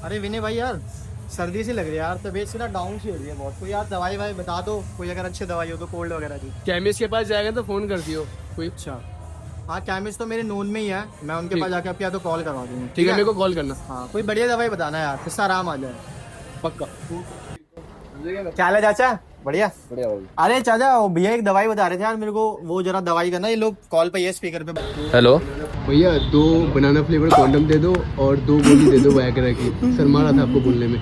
अरे विनय भाई यार, सर्दी सी लग रही है यार, तबीयत सी ना डाउन सी हो रही है बहुत। कोई यार दवाई वाई बता दो, कोई अगर अच्छी दवाई हो तो, कोल्ड वगैरह की। केमिस्ट के पास जाएगा तो फोन कर दियो कोई। अच्छा हाँ, केमिस्ट तो मेरे नोन में ही है, मैं उनके ठीक। पास जाके आपके या तो कॉल करवा दूंगा। ठीक है, मेरे को कॉल करना। हाँ कोई बढ़िया दवाई बताना यार, इससे आराम आ जाए। पक्का। क्या हाल है चाचा? बढ़िया। बढ़िया भाई। अरे चाचा वो भैया एक दवाई बता रहे थे यार मेरे को, वो जरा दवाई करना, ये लोग कॉल पे ये स्पीकर पे। हेलो भैया, 2 बनाना फ्लेवर कॉन्डम दे दो और 2 गोली दे दो वैगरा की। सर मारा था आपको बोलने में।